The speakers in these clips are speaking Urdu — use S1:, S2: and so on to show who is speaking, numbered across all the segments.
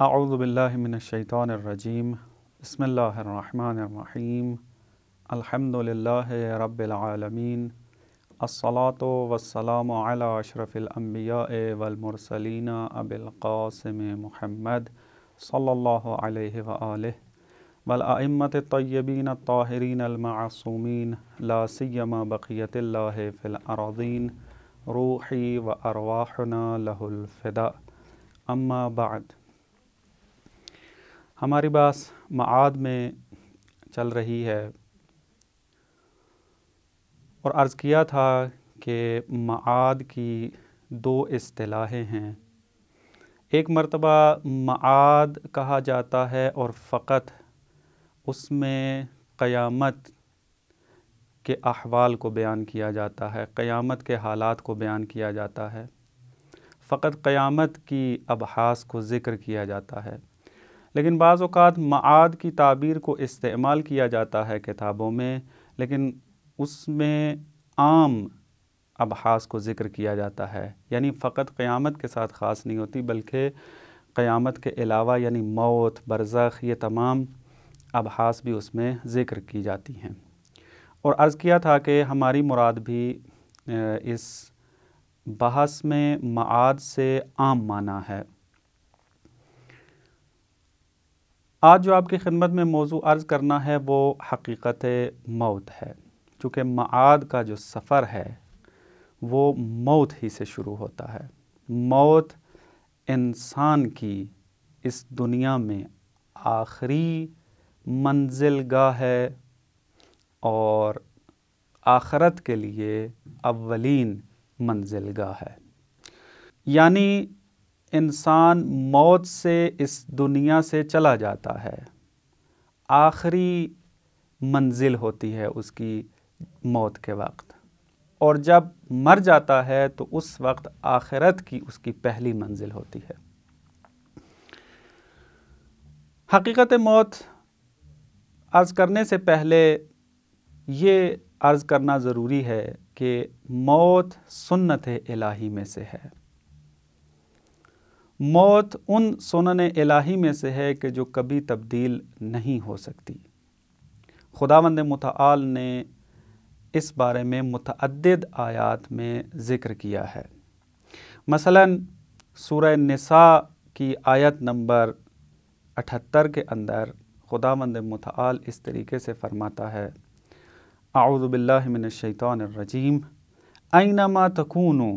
S1: اعوذ باللہ من الشیطان الرجیم بسم اللہ الرحمن الرحیم الحمد للہ رب العالمین الصلاۃ والسلام علی اشرف الانبیاء والمرسلین ابی القاسم محمد صلی اللہ علیہ وآلہ والائمۃ الطیبین الطاہرین المعصومین لا سیما بقیت اللہ فی الارضین روحی و ارواحنا لہ الفداء اما بعد۔ ہماری بات معاد میں چل رہی ہے اور عرض کیا تھا کہ معاد کی دو اصطلاحیں ہیں۔ ایک مرتبہ معاد کہا جاتا ہے اور فقط اس میں قیامت کے احوال کو بیان کیا جاتا ہے، قیامت کے حالات کو بیان کیا جاتا ہے، فقط قیامت کی ابحاث کو ذکر کیا جاتا ہے۔ لیکن بعض اوقات معاد کی تعبیر کو استعمال کیا جاتا ہے کتابوں میں، لیکن اس میں عام ابحاث کو ذکر کیا جاتا ہے، یعنی فقط قیامت کے ساتھ خاص نہیں ہوتی بلکہ قیامت کے علاوہ یعنی موت، برزخ، یہ تمام ابحاث بھی اس میں ذکر کی جاتی ہیں۔ اور عرض کیا تھا کہ ہماری مراد بھی اس بحث میں معاد سے عام معنی ہے۔ آج جو آپ کی خدمت میں موضوع عرض کرنا ہے وہ حقیقت موت ہے، چونکہ معاد کا جو سفر ہے وہ موت ہی سے شروع ہوتا ہے۔ موت انسان کی اس دنیا میں آخری منزل گاہ ہے اور آخرت کے لیے اولین منزل گاہ ہے، یعنی انسان موت سے اس دنیا سے چلا جاتا ہے، آخری منزل ہوتی ہے اس کی موت کے وقت، اور جب مر جاتا ہے تو اس وقت آخرت کی اس کی پہلی منزل ہوتی ہے۔ حقیقت موت عرض کرنے سے پہلے یہ عرض کرنا ضروری ہے کہ موت سنت الہی میں سے ہے۔ موت ان سنن الہی میں سے ہے کہ جو کبھی تبدیل نہیں ہو سکتی۔ خداوند متعال نے اس بارے میں متعدد آیات میں ذکر کیا ہے۔ مثلاً سورہ نساء کی آیت نمبر 78 کے اندر خداوند متعال اس طریقے سے فرماتا ہے: اعوذ باللہ من الشیطان الرجیم اینما تکونوا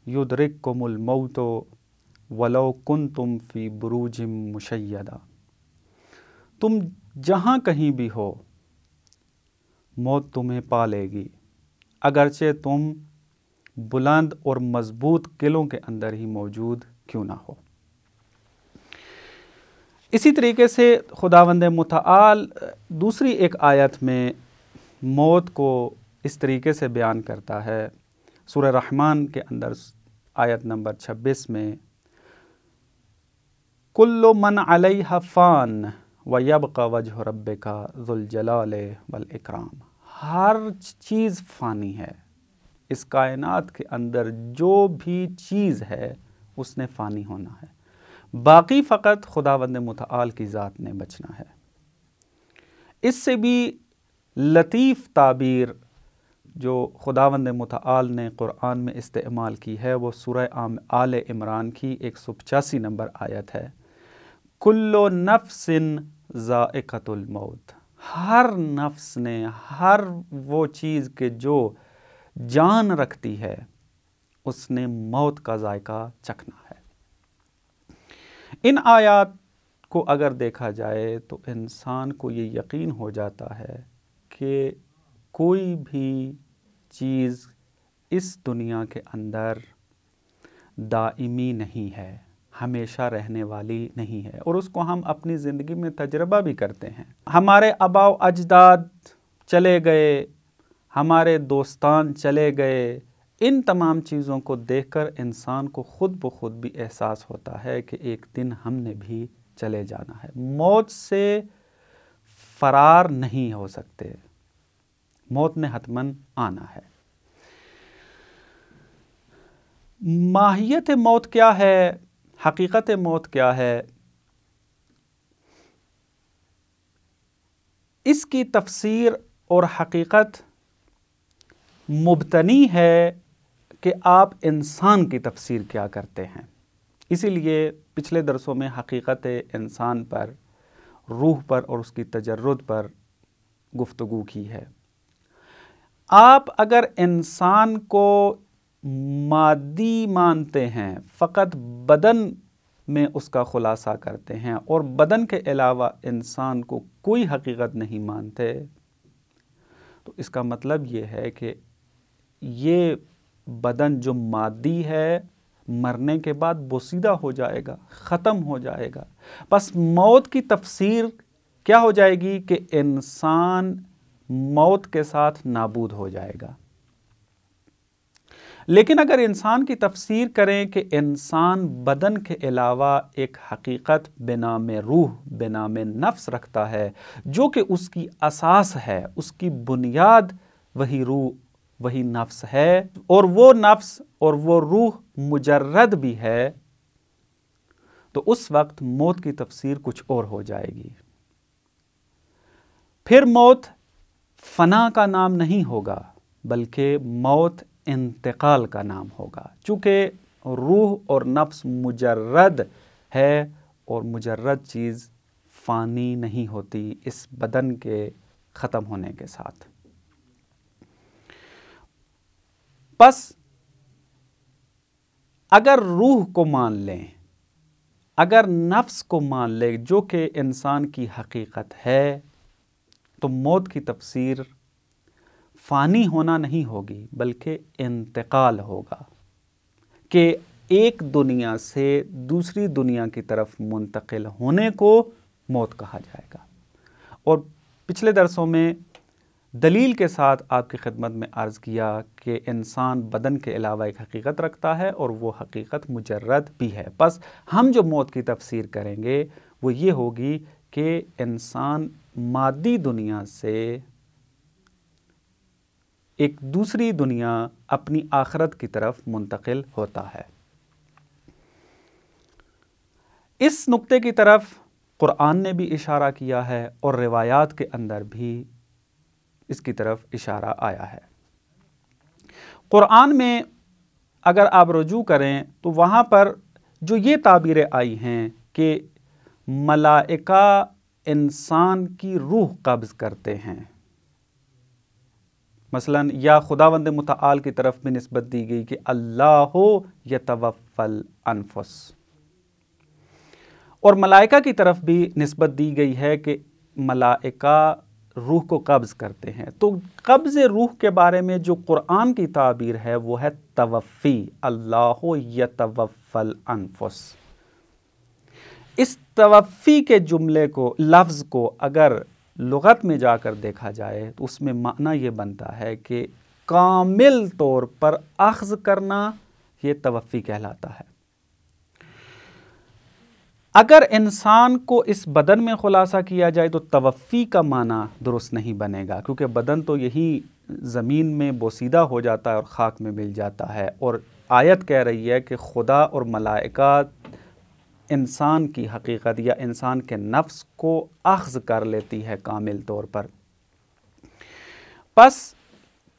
S1: یدرککم الموت ولو کنتم فی بروج مشیدہ۔ تم جہاں کہیں بھی ہو موت تمہیں پا لے گی، اگرچہ تم بلند اور مضبوط قلعوں کے اندر ہی موجود کیوں نہ ہو۔ اسی طریقے سے خداوند متعال دوسری ایک آیت میں موت کو اس طریقے سے بیان کرتا ہے۔ سورہ رحمان کے اندر آیت نمبر 26 میں کل من علیہا فان ویبقى وجہ ربک ذو الجلال والاکرام۔ ہر چیز فانی ہے، اس کائنات کے اندر جو بھی چیز ہے اس نے فانی ہونا ہے، باقی فقط خداوند متعال کی ذات نے بچنا ہے۔ اس سے بھی لطیف تعبیر جو خداوند متعال نے قرآن میں استعمال کی ہے وہ سورہ آل عمران کی 185 نمبر آیت ہے: کل نفس ذائقۃ الموت۔ ہر نفس نے، ہر وہ چیز کہ جو جان رکھتی ہے اس نے موت کا ذائقہ چکھنا ہے۔ ان آیات کو اگر دیکھا جائے تو انسان کو یہ یقین ہو جاتا ہے کہ کوئی بھی چیز اس دنیا کے اندر دائمی نہیں ہے، ہمیشہ رہنے والی نہیں ہے، اور اس کو ہم اپنی زندگی میں تجربہ بھی کرتے ہیں۔ ہمارے آباء و اجداد چلے گئے، ہمارے دوستان چلے گئے، ان تمام چیزوں کو دیکھ کر انسان کو خود بخود بھی احساس ہوتا ہے کہ ایک دن ہم نے بھی چلے جانا ہے۔ موت سے فرار نہیں ہو سکتے، موت نے حتماً آنا ہے۔ ماہیت موت کیا ہے؟ حقیقت موت کیا ہے؟ اس کی تفسیر اور حقیقت مبتنی ہے کہ آپ انسان کی تفسیر کیا کرتے ہیں۔ اسی لیے پچھلے درسوں میں حقیقت انسان پر، روح پر اور اس کی تجرد پر گفتگو کی ہے۔ آپ اگر انسان کو مادی مانتے ہیں، فقط بدن میں اس کا خلاصہ کرتے ہیں اور بدن کے علاوہ انسان کو کوئی حقیقت نہیں مانتے، تو اس کا مطلب یہ ہے کہ یہ بدن جو مادی ہے مرنے کے بعد بوسیدہ ہو جائے گا، ختم ہو جائے گا۔ بس موت کی تفسیر کیا ہو جائے گی کہ انسان موت کے ساتھ نابود ہو جائے گا۔ لیکن اگر انسان کی تفسیر کریں کہ انسان بدن کے علاوہ ایک حقیقت بنام روح، بنام نفس رکھتا ہے، جو کہ اس کی اساس ہے، اس کی بنیاد وہی روح، وہی نفس ہے، اور وہ نفس اور وہ روح مجرد بھی ہے، تو اس وقت موت کی تفسیر کچھ اور ہو جائے گی۔ پھر موت فنا کا نام نہیں ہوگا، بلکہ موت انتقال کا نام ہوگا، چونکہ روح اور نفس مجرد ہے اور مجرد چیز فانی نہیں ہوتی اس بدن کے ختم ہونے کے ساتھ۔ پس اگر روح کو مان لیں، اگر نفس کو مان لیں جو کہ انسان کی حقیقت ہے، تو موت کی تفسیر فانی ہونا نہیں ہوگی بلکہ انتقال ہوگا، کہ ایک دنیا سے دوسری دنیا کی طرف منتقل ہونے کو موت کہا جائے گا۔ اور پچھلے درسوں میں دلیل کے ساتھ آپ کی خدمت میں عرض کیا کہ انسان بدن کے علاوہ ایک حقیقت رکھتا ہے اور وہ حقیقت مجرد بھی ہے۔ بس ہم جو موت کی تفسیر کریں گے وہ یہ ہوگی کہ انسان مادی دنیا سے ایک دوسری دنیا اپنی آخرت کی طرف منتقل ہوتا ہے۔ اس نقطے کی طرف قرآن نے بھی اشارہ کیا ہے اور روایات کے اندر بھی اس کی طرف اشارہ آیا ہے۔ قرآن میں اگر آپ رجوع کریں تو وہاں پر جو یہ تعبیریں آئی ہیں کہ ملائکہ انسان کی روح قبض کرتے ہیں، مثلا یا خداوند متعال کی طرف بھی نسبت دی گئی کہ اللہ یتوفی الانفس، اور ملائکہ کی طرف بھی نسبت دی گئی ہے کہ ملائکہ روح کو قبض کرتے ہیں۔ تو قبض روح کے بارے میں جو قرآن کی تعبیر ہے وہ ہے توفی، اللہ یتوفی الانفس۔ اس توفی کے جملے کو، لفظ کو اگر لغت میں جا کر دیکھا جائے تو اس میں معنی یہ بنتا ہے کہ کامل طور پر اخذ کرنا، یہ توفی کہلاتا ہے۔ اگر انسان کو اس بدن میں خلاصہ کیا جائے تو توفی کا معنی درست نہیں بنے گا، کیونکہ بدن تو یہی زمین میں بوسیدہ ہو جاتا ہے اور خاک میں مل جاتا ہے، اور آیت کہہ رہی ہے کہ خدا اور ملائکہ انسان کی حقیقت یا انسان کے نفس کو اخذ کر لیتی ہے کامل طور پر۔ پس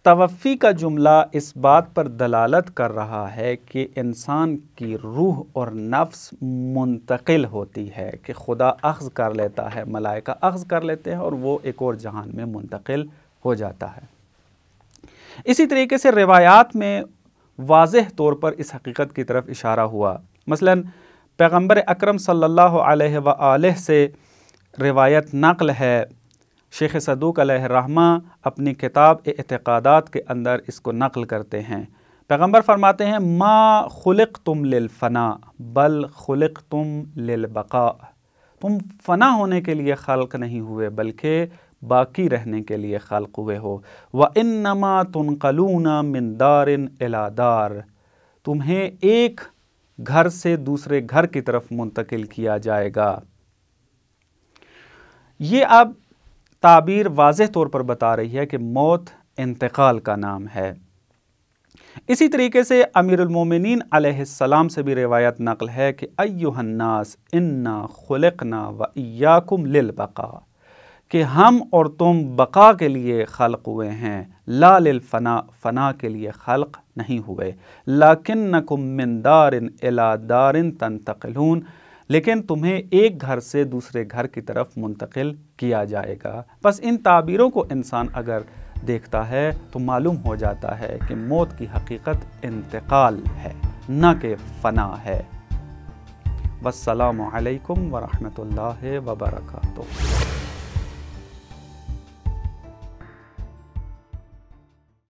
S1: توفی کا جملہ اس بات پر دلالت کر رہا ہے کہ انسان کی روح اور نفس منتقل ہوتی ہے، کہ خدا اخذ کر لیتا ہے، ملائکہ اخذ کر لیتے ہیں اور وہ ایک اور جہان میں منتقل ہو جاتا ہے۔ اسی طریقے سے روایات میں واضح طور پر اس حقیقت کی طرف اشارہ ہوا۔ مثلا پیغمبر اکرم صلی اللہ علیہ وآلہ سے روایت نقل ہے، شیخ صدوق علیہ الرحمہ اپنی کتاب اعتقادات کے اندر اس کو نقل کرتے ہیں۔ پیغمبر فرماتے ہیں ما خلقتم للفنا بل خلقتم للبقاء، تم فنا ہونے کے لیے خلق نہیں ہوئے بلکہ باقی رہنے کے لیے خلق ہوئے ہو۔ وَإِنَّمَا تُنْقَلُونَ مِنْ دَارٍ إِلَى دَارٍ، تمہیں ایک گھر سے دوسرے گھر کی طرف منتقل کیا جائے گا۔ یہ اب تعبیر واضح طور پر بتا رہی ہے کہ موت انتقال کا نام ہے۔ اسی طریقے سے امیر المومنین علیہ السلام سے بھی روایت نقل ہے کہ ایھا الناس انا خلقنا و ایاکم للبقاء، کہ ہم اور تم بقا کے لیے خلق ہوئے ہیں، لا للفنا، فنا کے لیے خلق نہیں ہوئے، لکنکم من دار الی دار تنتقلون، لیکن تمہیں ایک گھر سے دوسرے گھر کی طرف منتقل کیا جائے گا۔ بس ان تعبیروں کو انسان اگر دیکھتا ہے تو معلوم ہو جاتا ہے کہ موت کی حقیقت انتقال ہے، نہ کہ فنا ہے۔ والسلام علیکم ورحمۃ اللہ وبرکاتہ۔